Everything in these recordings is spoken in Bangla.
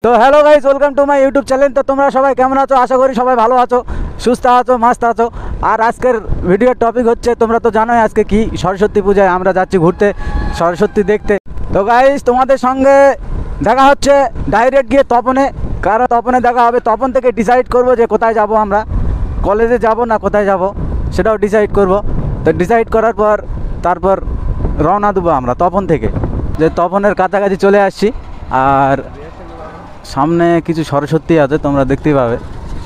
তো hello guys, welcome to my YouTube channel. তো তোমরা সবাই কেমন আছো? আশা করি সবাই ভালো আছো, সুস্থ আছো, মাস্ত আছো। আর আজকের ভিডিওর টপিক হচ্ছে, তোমরা তো জানোই আজকে কি সরস্বতী পূজায় আমরা যাচ্ছি ঘুরতে, সরস্বতী দেখতে। তো গাইস, তোমাদের সঙ্গে দেখা হচ্ছে ডাইরেক্ট গিয়ে তপনে, কারণ তপনে দেখা হবে। তপন থেকে ডিসাইড করব যে কোথায় যাব, আমরা কলেজে যাব না কোথায় যাব সেটাও ডিসাইড করব। তো ডিসাইড করার পর তারপর রওনা দেবো আমরা তপন থেকে। যে তপনের কাছাকাছি চলে আসছি, আর সামনে কিছু সরস্বতী আছে, তোমরা দেখতেই পাবে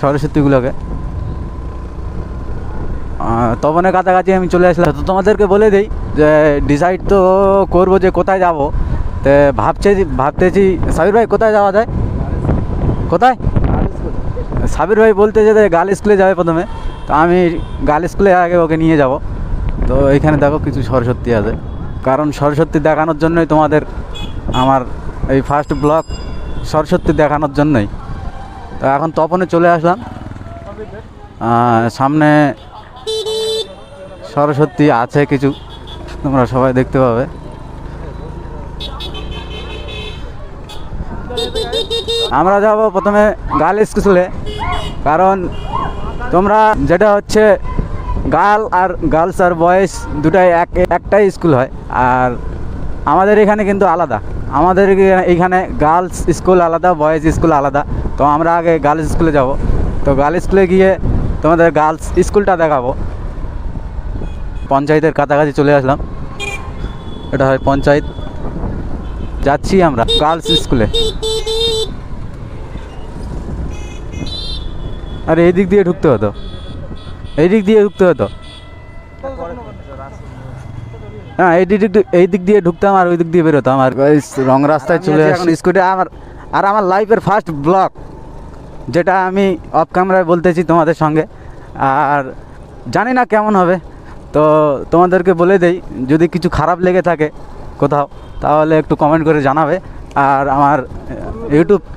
সরস্বতীগুলোকে। তপনের কাছাকাছি আমি চলে আসলাম। তো তোমাদেরকে বলে দিই যে ডিসাইড তো করবো যে কোথায় যাব। তো ভাবতেছি সাবির ভাই কোথায় যাওয়া যায়, কোথায়? সাবির ভাই বলতে যে গার্লস স্কুলে যাবে প্রথমে, তো আমি গার্লস স্কুলে আগে ওকে নিয়ে যাব। তো এখানে দেখো কিছু সরস্বতী আছে, কারণ সরস্বতী দেখানোর জন্যই তোমাদের আমার এই ফার্স্ট ব্লগ, সরস্বতী দেখানোর জন্যই। তো এখন তপনে চলে আসলাম, সামনে সরস্বতী আছে কিছু, তোমরা সবাই দেখতে পাবে। আমরা যাব প্রথমে গার্লস স্কুলে, কারণ তোমরা যেটা হচ্ছে গার্লস আর বয়েজ দুটাই একটাই স্কুল হয়। আর আমাদের এখানে কিন্তু আলাদা, আমাদের এইখানে গার্লস স্কুল আলাদা, বয়েজ স্কুল আলাদা। তো আমরা আগে গার্লস স্কুলে যাব। তো গার্লস স্কুলে গিয়ে তোমাদের গার্লস স্কুলটা দেখাবো। পঞ্চায়েতের কাছাকাছি চলে আসলাম, এটা হয় পঞ্চায়েত। যাচ্ছি আমরা গার্লস স্কুলে। আর এই দিক দিয়ে ঢুকতে হতো, এই দিক দিয়ে ঢুকতে হতো। হ্যাঁ, এই দিক দিয়ে ঢুকতাম আর ওই দিক দিয়ে বেরোতাম। আর রং রাস্তায় চলে আসলাম স্কুলে। আমার লাইফের ফার্স্ট ব্লগ, যেটা আমি অফ ক্যামেরায় বলতেছি তোমাদের সঙ্গে। আর জানি না কেমন হবে, তো তোমাদেরকে বলে দেই, যদি কিছু খারাপ লেগে থাকে কোথাও তাহলে একটু কমেন্ট করে জানাবে। আর আমার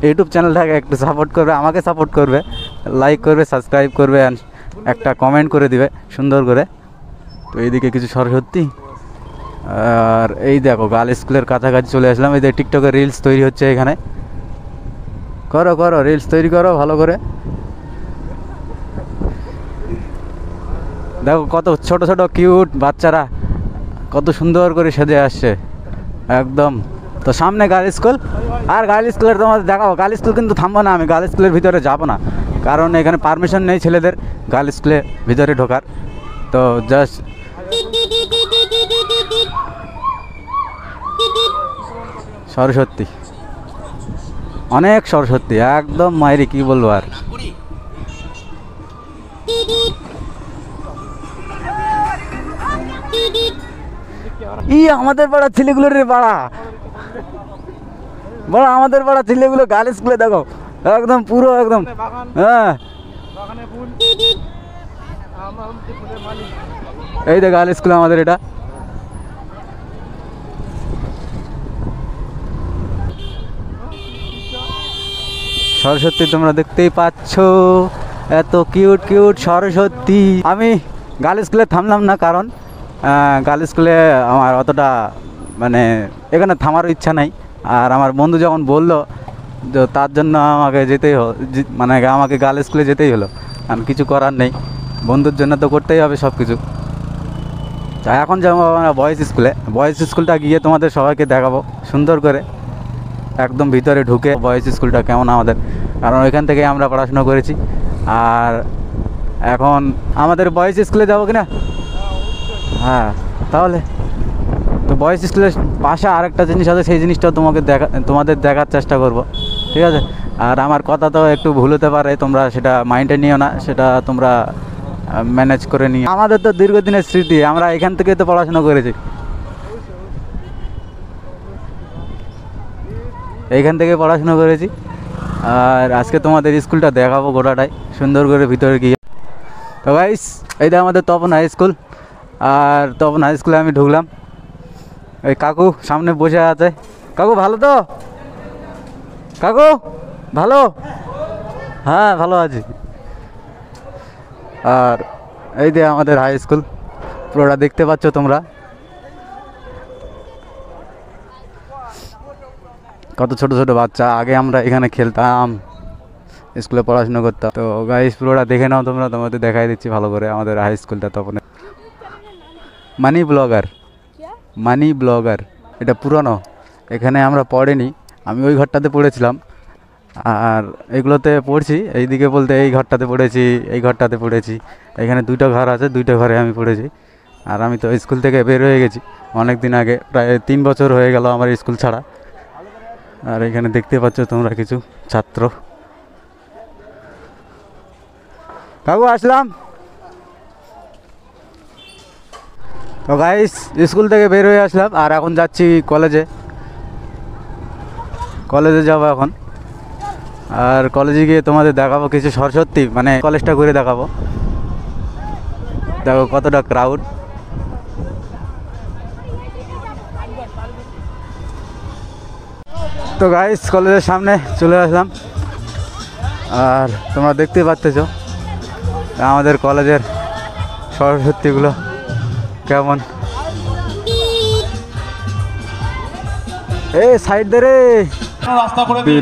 ইউটিউব চ্যানেলটাকে একটু সাপোর্ট করবে, আমাকে সাপোর্ট করবে, লাইক করবে, সাবস্ক্রাইব করবে, অ্যান্ড একটা কমেন্ট করে দিবে সুন্দর করে। তো এইদিকে কিছু সরস্বতী, আর এই দেখো গার্লস স্কুলের কাছাকাছি চলে আসলাম। এই যে টিকটকে রিলস তৈরি হচ্ছে এখানে, করো রিলস তৈরি করো ভালো করে। দেখো কত ছোট ছোট কিউট বাচ্চারা কত সুন্দর করে সেজে আসছে একদম। তো সামনে গার্লস স্কুল, আর গার্লস স্কুলের তোমাদের দেখাবো। গার্লস স্কুল কিন্তু থামবো না, আমি গার্লস স্কুলের ভিতরে যাবো না, কারণ এখানে পারমিশন নেই ছেলেদের গার্লস স্কুলের ভিতরে ঢোকার। তো জাস্ট সরস্বতী, অনেক সরস্বতী একদম মায়েরি, কি বলবো আর। আমাদের পাড়া ছেলেগুলো রে, বড়া আমাদের পাড়া ছেলেগুলো গার্লস স্কুলে দেখো, একদম পুরো একদম। হ্যাঁ, এই দেখ গার্লস স্কুল আমাদের এটা। সরস্বতী তোমরা দেখতেই পাচ্ছ, এত কিউট কিউট সরস্বতী। আমি গার্লস স্কুলে থামলাম না, কারণ গার্লস স্কুলে আমার অতটা মানে এখানে থামার ইচ্ছা নাই। আর আমার বন্ধু যখন বললো, তো তার জন্য আমাকে যেতেই মানে আমাকে গার্লস স্কুলে যেতেই হলো, কারণ কিছু করার নেই, বন্ধুর জন্য তো করতেই হবে সব কিছু। তা এখন যাবো আমরা বয়েজ স্কুলে। বয়েজ স্কুলটা গিয়ে তোমাদের সবাইকে দেখাবো সুন্দর করে, একদম ভিতরে ঢুকে বয়েজ স্কুলটা কেমন আমাদের, কারণ ওইখান থেকে আমরা পড়াশোনা করেছি। আর এখন আমাদের বয়েজ স্কুলে যাবো কিনা? হ্যাঁ, তাহলে তো বয়েজ স্কুলের পাশে আরেকটা জিনিস আছে, সেই জিনিসটাও তোমাদের দেখার চেষ্টা করব, ঠিক আছে? আর আমার কথা তো একটু ভুল হতে পারে, তোমরা সেটা মাইন্ডে নিও না, সেটা তোমরা ম্যানেজ করে নিও। আমাদের তো দীর্ঘদিনের স্মৃতি, আমরা এখান থেকে তো পড়াশোনা করেছি, এইখান থেকে পড়াশোনা করেছি। আর আজকে তোমাদের স্কুলটা দেখাবো গোটাটাই সুন্দর করে ভিতরে গিয়ে। তো গাইস, এইটা আমাদের তপন হাই স্কুল। আর তপন হাই স্কুলে আমি ঢুকলাম, ওই কাকু সামনে বসে আছে। কাকু ভালো তো? কাকু ভালো? হ্যাঁ ভালো আছি। আর এই যে আমাদের হাই স্কুল পুরোটা দেখতে পাচ্ছ তোমরা। কত ছোট ছোট বাচ্চা, আগে আমরা এখানে খেলতাম, স্কুলে পড়াশোনা করতাম। তো গাইস পুরোটা দেখে নাও তোমরা, তোমাদের দেখাই দিচ্ছি ভালো করে আমাদের হাই স্কুলটা। তখন মানি ব্লগার, মানি ব্লগার এটা পুরনো, এখানে আমরা পড়িনি, আমি ওই ঘরটাতে পড়েছিলাম। আর এগুলোতে পড়ছি, এইদিকে বলতে এই ঘরটাতে পড়েছি, এই ঘরটাতে পড়েছি, এখানে দুইটা ঘর আছে, দুইটা ঘরে আমি পড়েছি। আর আমি তো স্কুল থেকে বের হয়ে গেছি অনেক দিন আগে, প্রায় 3 বছর হয়ে গেল আমার স্কুল ছাড়া। আর এখানে দেখতে পাচ্ছ তোমরা কিছু ছাত্র। কাকু আসলাম। তো গাইস স্কুল থেকে বের হয়ে আসলাম, আর এখন যাচ্ছি কলেজে, কলেজে যাবো এখন। আর কলেজে গিয়ে তোমাদের দেখাবো কিছু সরস্বতী, মানে কলেজটা ঘুরে দেখাবো। দেখো কতটা ক্রাউড। তো গাইস কলেজের সামনে চলে আসলাম, আর তোমরা দেখতে পাচ্ছ আমাদের কলেজের সরস্বতীগুলো কেমন। এই সাইড ধরে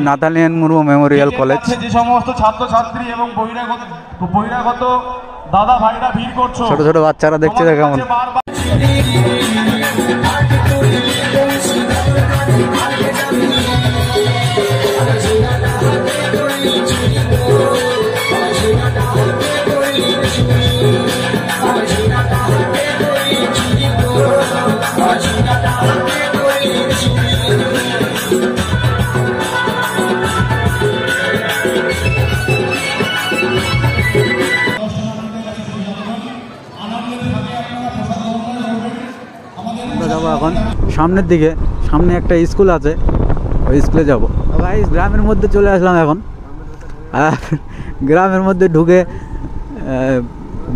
নাথানিয়ান মুর্মু মেমোরিয়াল কলেজ। যে সমস্ত ছাত্রছাত্রী এবং বহিরাগত দাদা ভাইরা ভিড় করছো, ছোট ছোট বাচ্চারা দেখছে কেমন। যাবো এখন সামনের দিকে, সামনে একটা স্কুল আছে, ওই স্কুলে যাবো। গাইস গ্রামের মধ্যে চলে আসলাম এখন, আর গ্রামের মধ্যে ঢুকে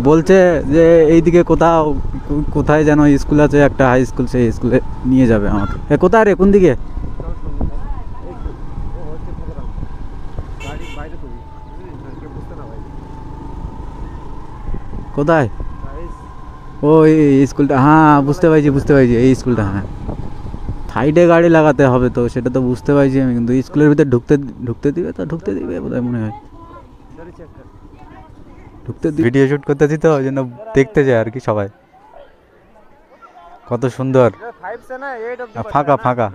বলছে যে এইদিকে কোথায় যেন স্কুল আছে, একটা হাই স্কুল, সেই স্কুলে নিয়ে যাবে আমাকে। কোথায় রে, কোন দিকে? কোথায়? ও এই স্কুলটা, হ্যাঁ বুঝতে পারছি এই স্কুলটা। হ্যাঁ সাইডে গাড়ি লাগাতে হবে, তো সেটা তো বুঝতে পারছি আমি, কিন্তু স্কুলের ভিতরে ঢুকতে দিবে তো, ঢুকতে দিবে বোধহয়, মনে হয় ঢুকতে দিবে। ভিডিও শ্যুট করতেছি তো ওই জন্য দেখতে যায় আর কি সবাই। কত সুন্দর ফাঁকা ফাঁকা।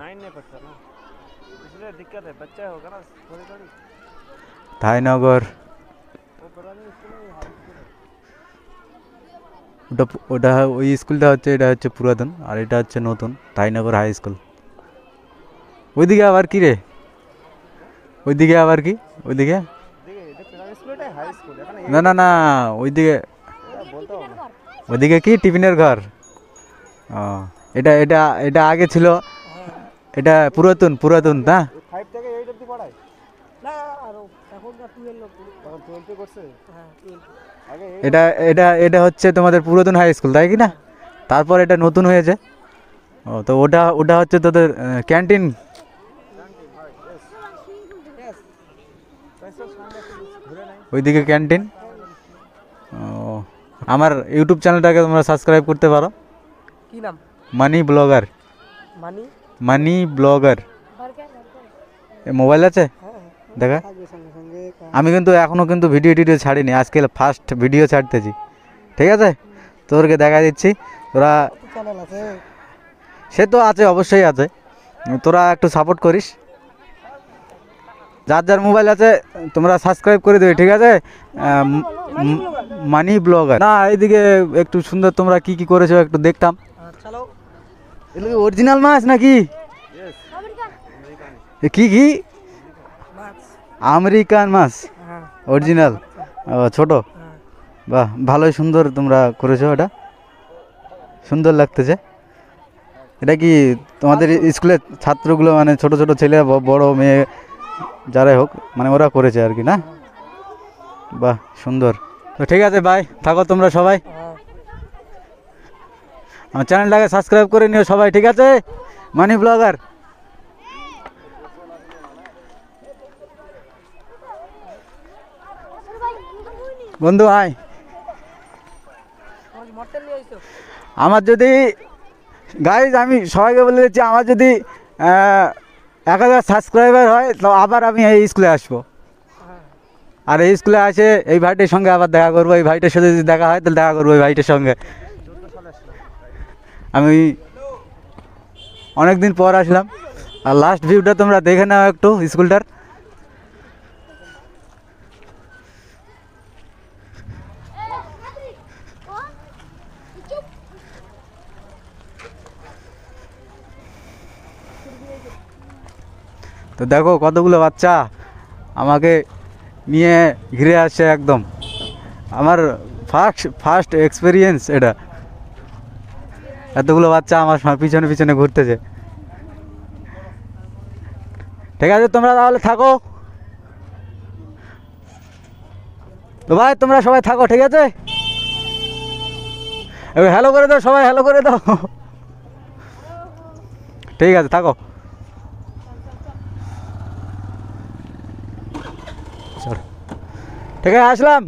ধাইনগর, ওটা ওই স্কুলটা হচ্ছে, এটা হচ্ছে পুরাতন, আর এটা হচ্ছে নতুন ধাইনগর হাই স্কুল। ওইদিকে আবার কি রে, ওইদিকে আবার কি, ওইদিকে না না না, ওইদিকে কি টিফিনের ঘর? ও এটা এটা এটা আগে ছিল, এটা পুরাতন না? এটা এটা এটা হচ্ছে তোমাদের পুরাতন হাই স্কুল, তাই কি না? তারপর এটা নতুন হয়েছে। ও তো ওটা হচ্ছে তোদের ক্যান্টিন। ওইদিকে ক্যান্টিন। ও আমার ইউটিউব চ্যানেলটাকে তোমরা সাবস্ক্রাইব করতে পারো। কি নাম? মানি ব্লগার। মানি ব্লগার। মোবাইল আছে দেখা? আমি কিন্তু এখনো কিন্তু ভিডিও ছাড়িনি, আজকে ফার্স্ট ভিডিও ছাড়তেছি, ঠিক আছে? তোদেরকে দেখা দিচ্ছি, তোরা সে তো আছে, অবশ্যই আছে, তোরা একটু সাপোর্ট করিস। যার যার মোবাইল আছে তোমরা সাবস্ক্রাইব করে দেবে, ঠিক আছে? মানি ব্লগার। না এইদিকে একটু সুন্দর, তোমরা কি কি করেছো একটু দেখতাম। এগুলো অরিজিনাল মাছ নাকি? কি আমেরিকান মাছ অরিজিনাল? ছোট, বাহ ভালোই সুন্দর তোমরা করেছো, এটা সুন্দর লাগতেছে। এটা কি তোমাদের স্কুলের ছাত্রগুলো, মানে ছোট ছোট ছেলে বড় মেয়ে যারাই হোক, মানে ওরা করেছে আর কি, না? বাহ সুন্দর। তো ঠিক আছে ভাই, থাকো তোমরা সবাই, আমার চ্যানেলটাকে সাবস্ক্রাইব করে নিও সবাই, ঠিক আছে? মানি ব্লগার। বন্ধু আয়, আমার যদি গাইজ, আমি সবাইকে বলে দিচ্ছি, আমার যদি 1000 সাবস্ক্রাইবার হয় তো আবার আমি এই স্কুলে আসবো। আর এই স্কুলে আসে এই ভাইটির সঙ্গে আবার দেখা করবো। এই ভাইটার সাথে যদি দেখা হয় তাহলে দেখা করবো এই ভাইটার সঙ্গে। আমি অনেক দিন পর আসলাম। আর লাস্ট ভিউটা তোমরা দেখে নাও একটু স্কুলটার। তো দেখো কতগুলো বাচ্চা আমাকে নিয়ে ঘিরে আসছে একদম। আমার ফার্স্ট এক্সপিরিয়েন্স এটা। এতগুলো বাচ্চা আমার পিছনে পিছনে ঘুরতেছে। ঠিক আছে, তোমরা তাহলে থাকো। তো ভাই তোমরা সবাই থাকো, ঠিক আছে? এবার হ্যালো করে দাও, সবাই হ্যালো করে দাও। ঠিক আছে, থাকো। চলো, ঠিক আছে, আসলাম।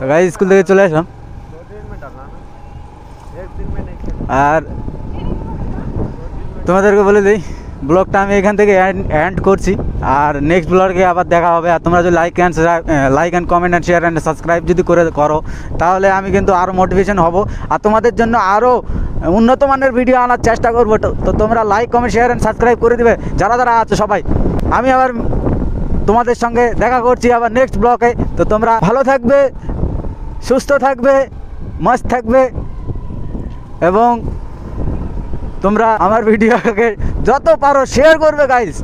তো গাই স্কুল থেকে চলে আসলাম। আর তোমাদেরকে বলে দিই, ব্লগটা আমি এখান থেকে এন্ড করছি। আর নেক্সট ব্লগে আবার দেখা হবে। আর তোমরা যদি like and comment and share and subscribe যদি করো তাহলে আমি কিন্তু আরও মোটিভেশন হব। আর তোমাদের জন্য আরও উন্নত মানের ভিডিও আনার চেষ্টা করবো। তো তোমরা like comment share and subscribe করে দিবে যারা যারা আছো সবাই। আমি আবার তোমাদের সঙ্গে দেখা করছি আবার নেক্সট ব্লগে। তো তোমরা ভালো থাকবে, সুস্থ থাকবে, মস্ত থাকবে এবং তোমরা আমার ভিডিওকে যত পারো শেয়ার করবে গাইস।